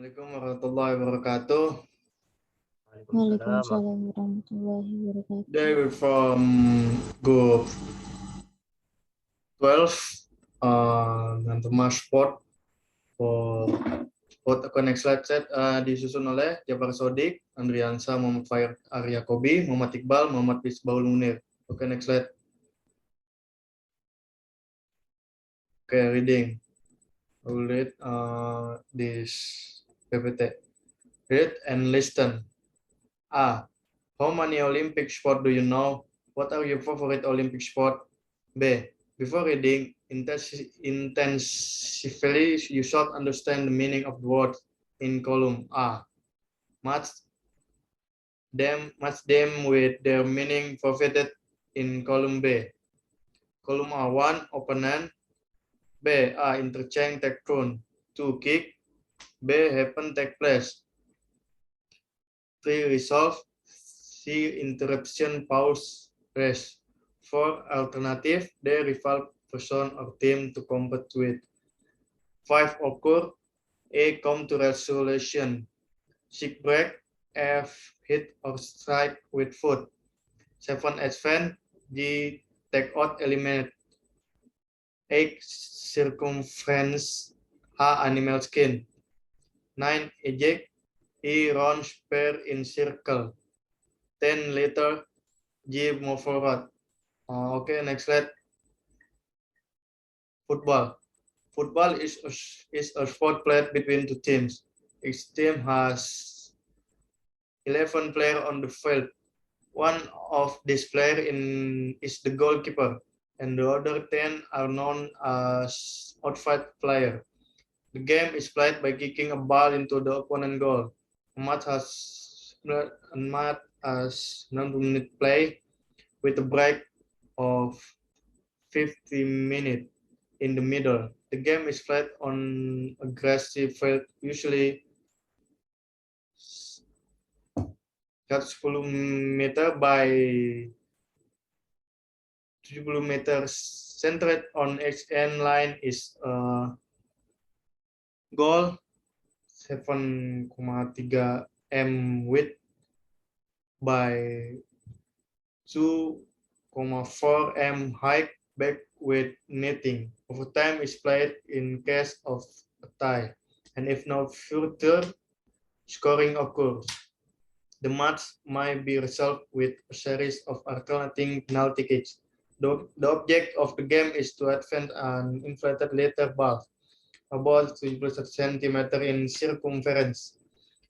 Assalamualaikum warahmatullahi wabarakatuh. Waalaikumsalam warahmatullahi wabarakatuh. Today we're from group 12 dan tema sport for sport next slide set disusun oleh Jafar Sodik, Andriansa, Muhammad Fair Arya Kobi, Muhammad Iqbal, Muhammad Misbahul Munir. Oke, next slide. Oke, reading. I will read this PPT. Read and listen. A. How many Olympic sport do you know? What are your favorite Olympic sport? B. Before reading intensively, you should understand the meaning of the words in column A. Match them with their meaning provided in column B. Column A. 1. Opponent. B. A. Interchange, take turn. 2. Kick. B. Happen, take place. 3. Resolve. C. Interruption, pause, rest. 4. Alternative. D. Rival person or team to compete with. 5. Occur. A. Come to resolution. 6. Break. F. Hit or strike with foot. 7. Advance. G. Take out, eliminate. 8. Circumference. H. Animal skin. 9. Eject. E. Round spare in circle. 10. Later. G. Move forward. Okay, next slide. Football. Football is a sport played between two teams. Each team has 11 players on the field. One of these players is the goalkeeper, and the other 10 are known as outside players. The game is played by kicking a ball into the opponent goal. A match has 90-minute play with a break of 50 minutes in the middle. The game is played on a grassy field, usually 110 meter by 70 meters. Centered on each end line is a goal 7,3 m width by 2,4 m height, back with netting. Overtime is played in case of a tie, and if no further scoring occurs, the match might be resolved with a series of alternating penalty kicks. The object of the game is to advance an inflated leather ball, about 20 centimeters in circumference,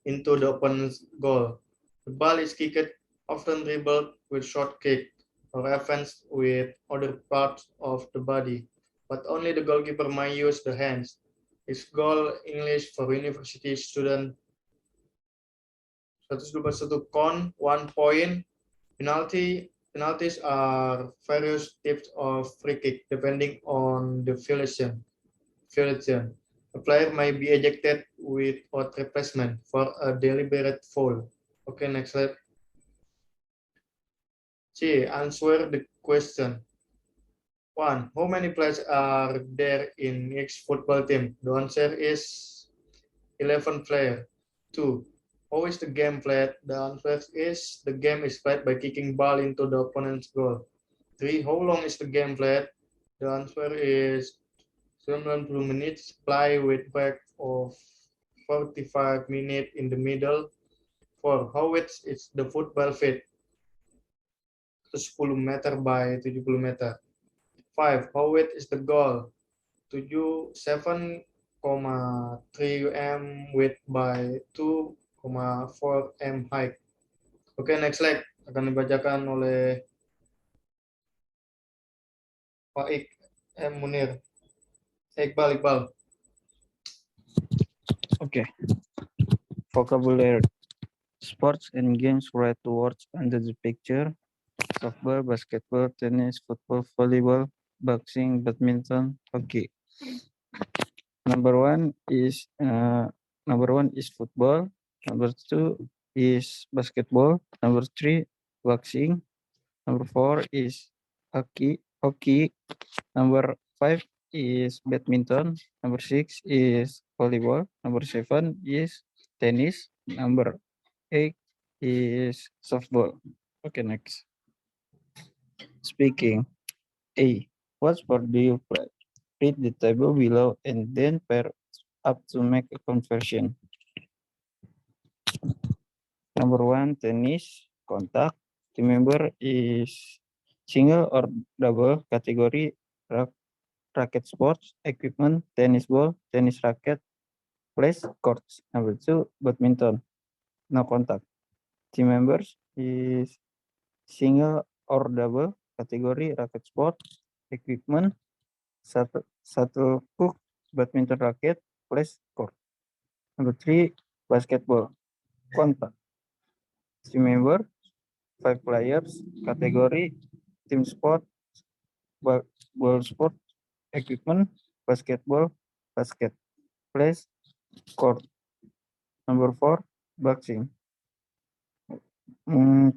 into the opponent's goal. The ball is kicked, often dribbled with short kick, or advanced with other parts of the body, but only the goalkeeper may use the hands. Its goal English for university student 121 con, 1 point. Penalties are various types of free kick depending on the violation. A player may be ejected without replacement for a deliberate foul. Okay, next slide. C. Answer the question. 1. How many players are there in each football team? The answer is 11 players. 2. How is the game played? The answer is the game is played by kicking ball into the opponent's goal. 3. How long is the game played? The answer is 70 minutes, play with break of 45 minutes in the middle. 4. How is the football field? 10 meter by 70 meter. 5. How wide is the goal? 7,3 m width by 2,4 m height. Oke, next slide akan dibacakan oleh Pak Munir. Iqbal. Okay. Vocabulary. Sports and games right towards under the picture. Softball, basketball, tennis, football, volleyball, boxing, badminton, hockey. Number one is football. Number 2 is basketball. Number 3, boxing. Number 4 is hockey. Number 5 is badminton. Number 6 is volleyball. Number 7 is tennis. Number 8 is softball. Okay, next. Speaking. A. What sport do you play? Read the table below and then pair up to make a conversion. Number 1, tennis, contact. Team member is single or double. Category, racket sports, equipment, tennis ball, tennis racket, place, courts. Number 2, badminton, no contact. Team members is single or double. Category, racket sports, equipment, shuttlecock, badminton racket, place, court. Number 3, basketball, contact. Team member, 5 players. Category, team sport, ball sport, equipment, basketball, basket, place, court. Number 4, boxing.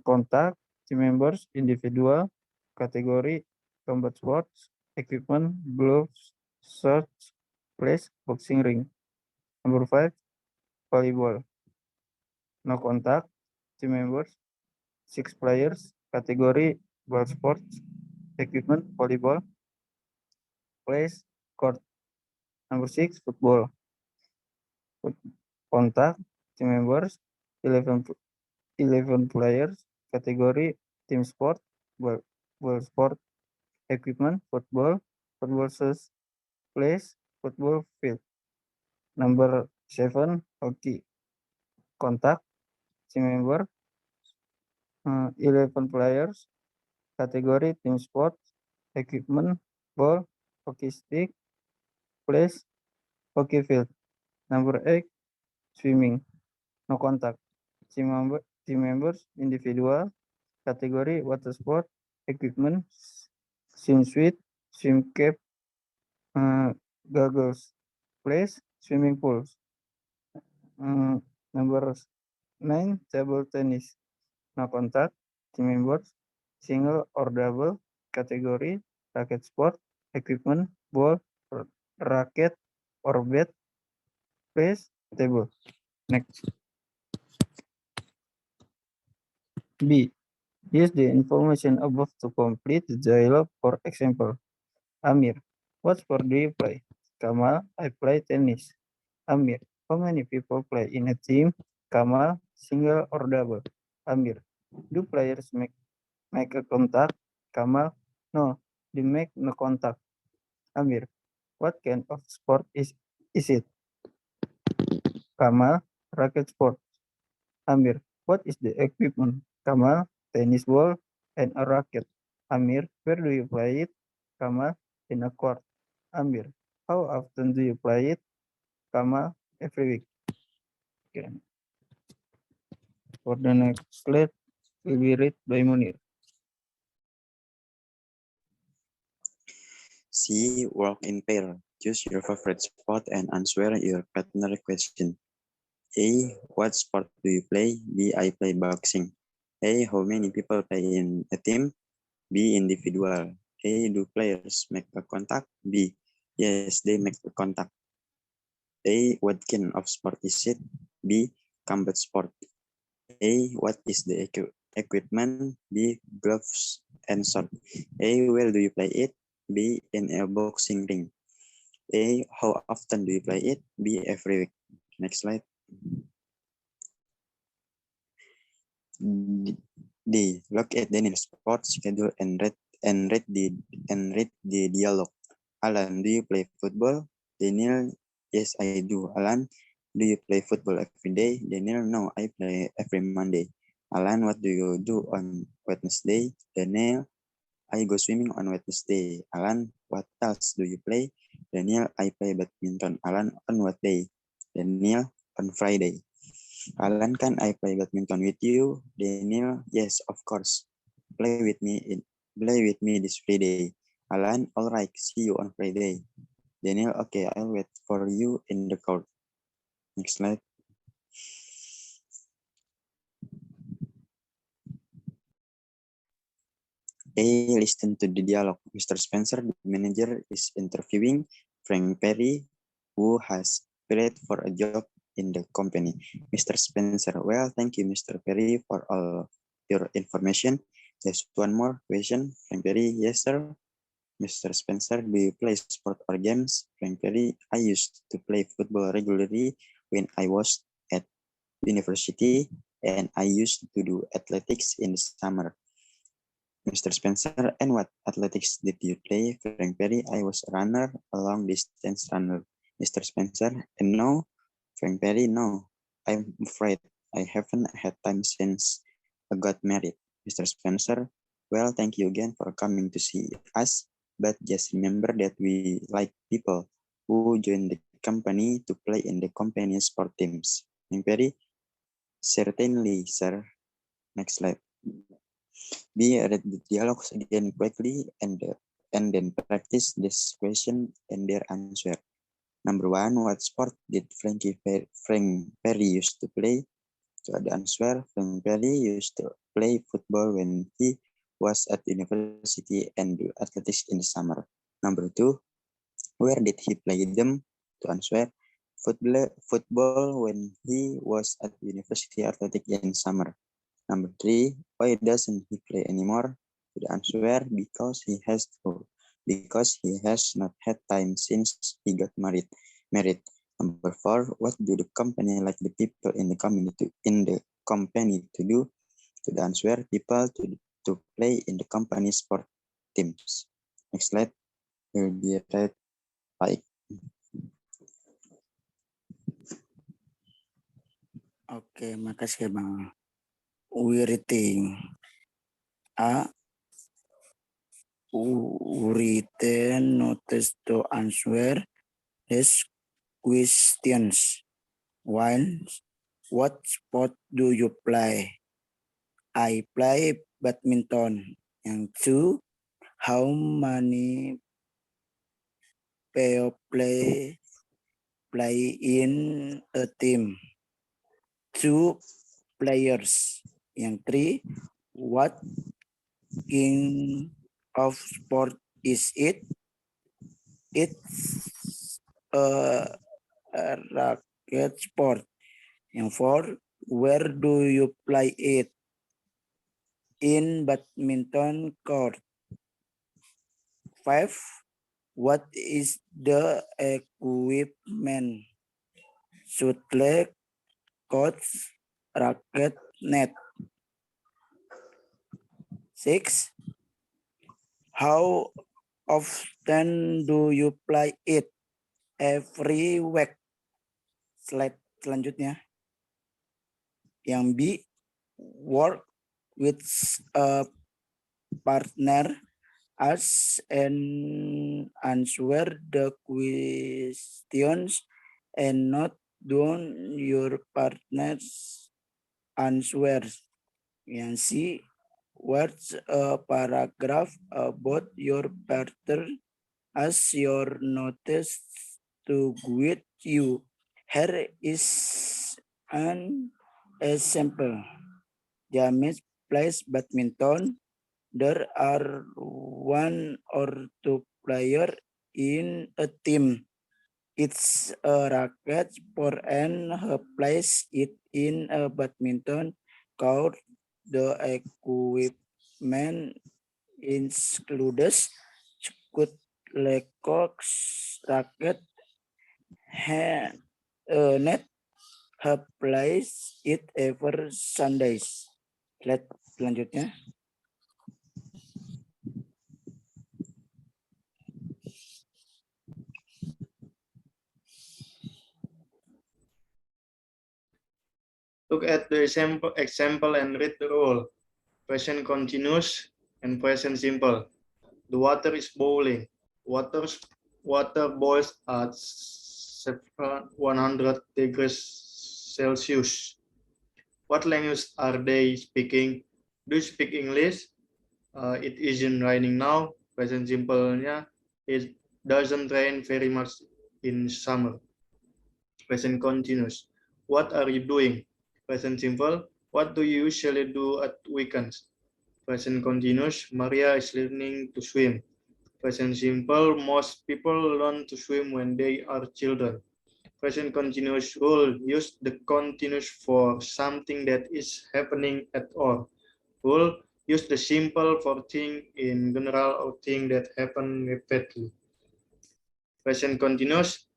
Contact, team members, individual, category, combat sports, equipment, gloves, shorts, place, boxing ring. Number 5, volleyball. No contact, team members, 6 players, category, ball sports, equipment, volleyball, place, court. Number 6, football. Contact, team members, 11 players, category, team sport, ball sport, equipment, football shoes, place, football field. Number 7, hockey. Contact, team member, 11 players, category, team sport, equipment, ball, hockey stick, place, hockey field. Number 8, swimming. No contact. Team members, individual, category, water sport, equipment, swimsuit, swim cap, goggles, place, swimming pools. Number 9, table tennis. No contact. Team members, single or double, category, racket sport, equipment, ball, racket, or bat, place, table. Next. B. Use the information above to complete the dialogue. For example, Amir, what sport do you play? Kamal, I play tennis. Amir, how many people play in a team? Kamal, single or double? Amir, do players make a contact? Kamal, no, they make no contact. Amir, what kind of sport is it? Kamal, racket sport. Amir, what is the equipment? Kamal, tennis ball and a racket. Amir, where do you play it? Kamal, in a court. Amir, how often do you play it? Kamal, every week. Okay. For the next slide, will be read by Munir. C. Work in pair. Choose your favorite sport and answer your partner question. A. What sport do you play? B. I play boxing. A. How many people play in a team? B. Individual. A. Do players make a contact? B. Yes, they make a contact. A. What kind of sport is it? B. Combat sport. A. What is the equipment? B. Gloves and sword. A. Where do you play it? B. In a boxing ring. A. How often do you play it? B. Every week. Next slide. D. Look at Daniel's sports schedule and read the dialogue. Alan, do you play football? Daniel, yes, I do. Alan, do you play football every day? Daniel, no, I play every Monday. Alan, what do you do on Wednesday? Daniel, I go swimming on Wednesday. Alan, what else do you play? Daniel, I play badminton. Alan, on what day? Daniel, on Friday. Alan, can I play badminton with you? Daniel, yes, of course. Play with me this Friday. Alan, all right, see you on Friday. Daniel, okay, I'll wait for you in the court. Next slide. A. Listen to the dialogue. Mr. Spencer, the manager, is interviewing Frank Perry, who has applied for a job in the company. Mr. Spencer, well, thank you, Mr. Perry, for all your information. Just one more question. Frank Perry, yes, sir. Mr. Spencer, do you play sport or games? Frank Perry, I used to play football regularly when I was at university, and I used to do athletics in the summer. Mr. Spencer, and what athletics did you play? Frank Perry, I was a runner, a long distance runner. Mr. Spencer, and no. Frank Perry, no. I'm afraid I haven't had time since I got married. Mr. Spencer, well, thank you again for coming to see us, but just remember that we like people who join the company to play in the company sport teams. Frank Perry, certainly, sir. Next slide. B, read the dialogues again quickly and then practice this question and their answer. Number 1, what sport did Frank Perry used to play? So the answer, Frank Perry used to play football when he was at university and do athletics in the summer. Number 2, where did he play them? To answer, football when he was at university athletic in summer. Number 3, why doesn't he play anymore? The answer, because he has not had time since he got married. Number 4, what do the company like the people in the company to do? To the answer, people to play in the company sport teams. Next slide will be read by. Oke, makasih ya Bang. We reading A. Written notice to answer these questions. 1. What sport do you play? I play badminton. Yang 2. How many people play in a team? 2 players. Yang 3. What kind of sport is it? It's a racket sport. Yang 4. Where do you play it? In badminton court. 5. What is the equipment? Shoot leg, coach, racket, net. 6. How often do you play it? Every week. Slide selanjutnya. Yang B, work with a partner as and answer the questions and not down your partner's answers. Yang C, what's a paragraph about your partner as your notice to greet you. Here is an example. James plays badminton. There are 1 or 2 players in a team. It's a racket sport and he plays it in a badminton court. The equipment includes scoot, cocks, racket, net. He plays it every Sundays. Slide selanjutnya. Look at the example and read the rule. Present continuous and present simple. The water is boiling. Water boils at 100 degrees Celsius. What language are they speaking? Do you speak English? It isn't raining now. Present simple-nya, it doesn't rain very much in summer. Present continuous. What are you doing? Present simple. What do you usually do at weekends? Present continuous. Maria is learning to swim. Present simple. Most people learn to swim when they are children. Present continuous rule, use the continuous for something that is happening at all. Rule, use the simple for thing in general or thing that happen repeatedly. Present continuous,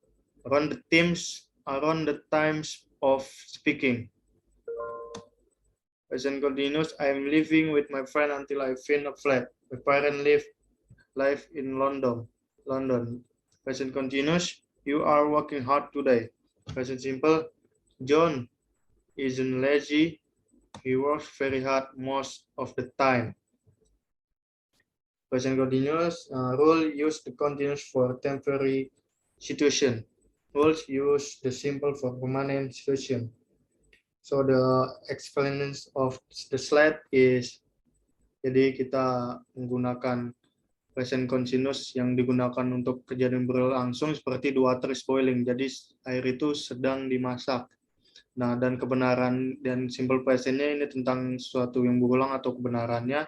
around the times of speaking. Present continuous, I am living with my friend until I find a flat. My parents live in London. Present continuous, you are working hard today. Present simple, John isn't lazy. He works very hard most of the time. Present continuous, rule use the continuous for temporary situation. Rules use the simple for permanent situation. So the explanation of the slide is, jadi kita menggunakan present continuous yang digunakan untuk kejadian berlangsung seperti the water is boiling. Jadi air itu sedang dimasak. Nah, dan kebenaran dan simple presentnya ini tentang sesuatu yang berulang atau kebenarannya.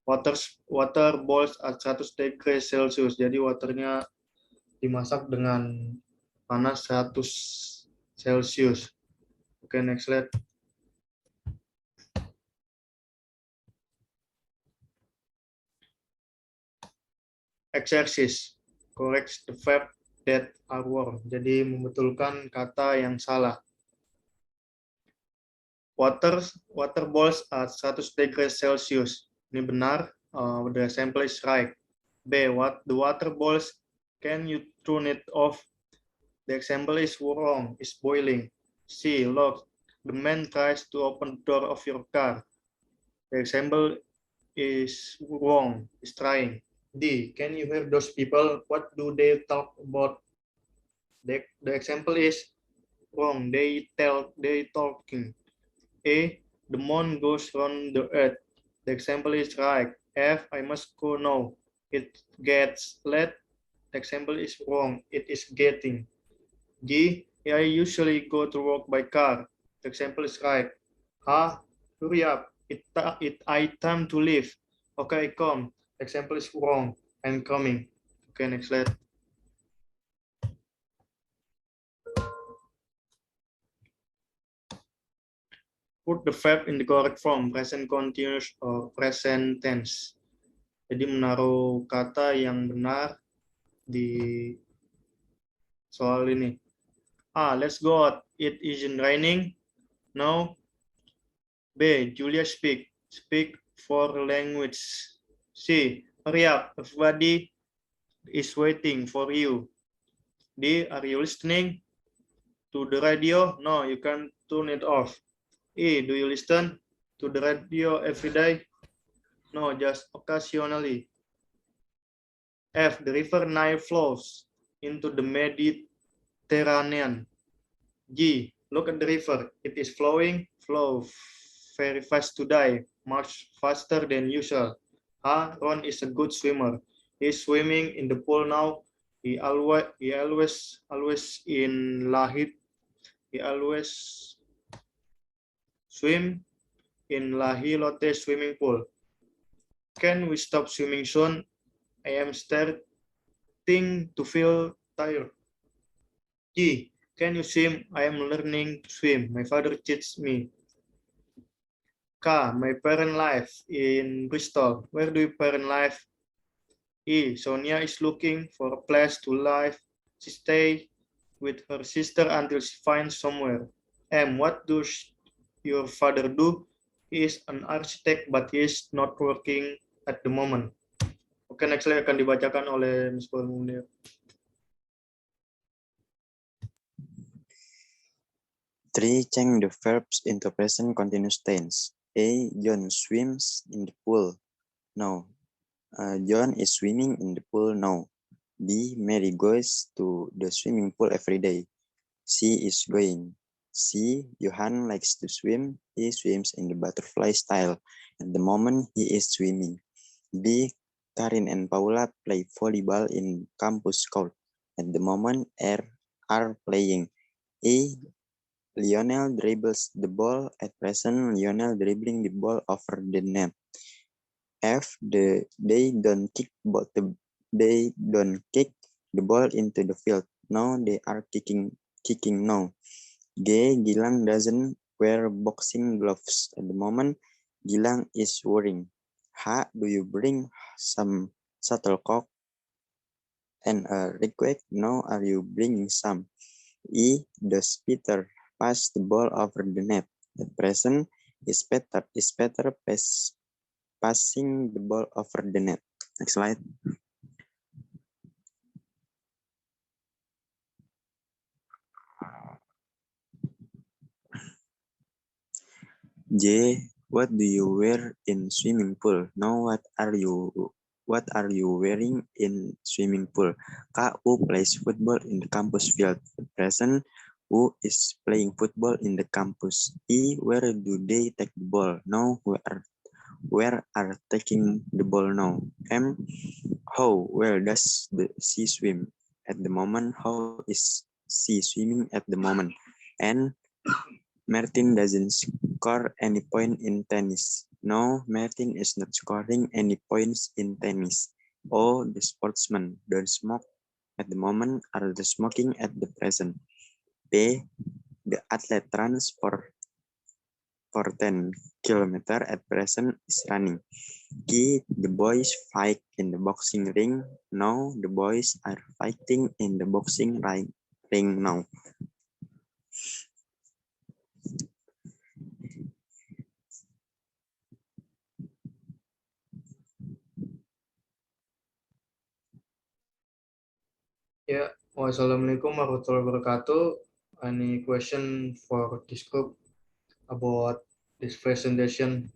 Water boils at 100 degrees Celsius. Jadi waternya dimasak dengan panas 100 Celsius. Oke, next slide. Exercise. Corrects the verb that are wrong. Jadi membetulkan kata yang salah. Water boils at 100 degrees Celsius. Ini benar. The example is right. B. The water boils. Can you turn it off? The example is wrong. It's boiling. C. Look. The man tries to open the door of your car. The example is wrong. It's trying. D. Can you hear those people? What do they talk about? The example is wrong. They talking. A. The moon goes round the earth. The example is right. F. I must go now. It gets late. The example is wrong. It is getting. G. I usually go to work by car. The example is right. H. Hurry up. I time to leave. Okay, come. Example is wrong. I'm coming. Okay, next slide. Put the verb in the correct form, present continuous or present tense. Jadi menaruh kata yang benar di soal ini. A. Let's go out. It isn't raining. No. B. Julia speak for language. C. Hurry up. Everybody is waiting for you. D. Are you listening to the radio? No, you can turn it off. E. Do you listen to the radio every day? No, just occasionally. F. The river Nile flows into the Mediterranean. G. Look at the river. It is flow very fast today, much faster than usual. Ron is a good swimmer. He's swimming in the pool now. He always in Lahit. He always swim in Lahilote swimming pool. Can we stop swimming soon? I am starting to feel tired. G. Can you swim? I am learning to swim. My father teaches me. K. My parents live in Bristol. Where do your parents live? E. Sonia is looking for a place to live. She stays with her sister until she finds somewhere. M. What does your father do? He is an architect, but he is not working at the moment. Oke, next slide akan dibacakan oleh Ms. Munir. Three, change the verbs into present continuous tense. A. John swims in the pool. No. John is swimming in the pool now. B. Mary goes to the swimming pool every day. C is going. C. Johan likes to swim. He swims in the butterfly style. At the moment, he is swimming. D. Karin and Paula play volleyball in campus court. At the moment, are playing. E. Lionel dribbles the ball. At present, Lionel dribbling the ball over the net. F. They don't kick the ball into the field. Now they are kicking kicking? No. G. Gilang doesn't wear boxing gloves at the moment. Gilang is wearing. H. Do you bring some shuttlecock and a racket? No. Are you bringing some? E. Does Peter pass the ball over the net? At present, is Peter passing the ball over the net? Next slide. J. What do you wear in swimming pool? No. What are you wearing in swimming pool? K. Who plays football in the campus field? At present, who is playing football in the campus? E. Where do they take the ball? No. Where are taking the ball now? M. How well does the sea swim? At the moment, how is sea swimming at the moment? N. Martin doesn't score any point in tennis. No, Martin is not scoring any points in tennis. O. The sportsman don't smoke at the moment, are the smoking at the present. P. The athlete runs for 10 kilometers at present is running. Q. The boys fight in the boxing ring. No, the boys are fighting in the boxing ring now. Ya, wassalamualaikum warahmatullahi wabarakatuh. Any question for this group about this presentation?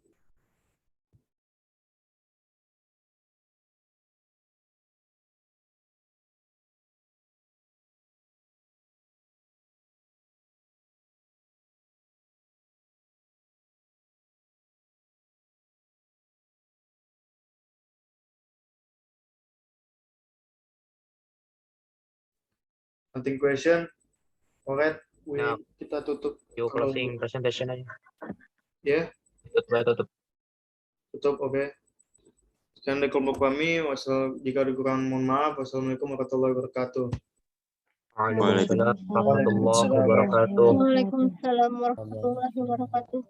Nothing question? Alright, Nah. kita tutup. You Kalau- closing presentation aja. Ya, Tutup. tutup, oke. Sekian dari kelompok kami. Jika ada kekurangan, mohon maaf. Wassalamualaikum warahmatullahi wabarakatuh. Waalaikumsalam warahmatullahi wabarakatuh. Waalaikumsalam. Waalaikumsalam warahmatullahi wabarakatuh.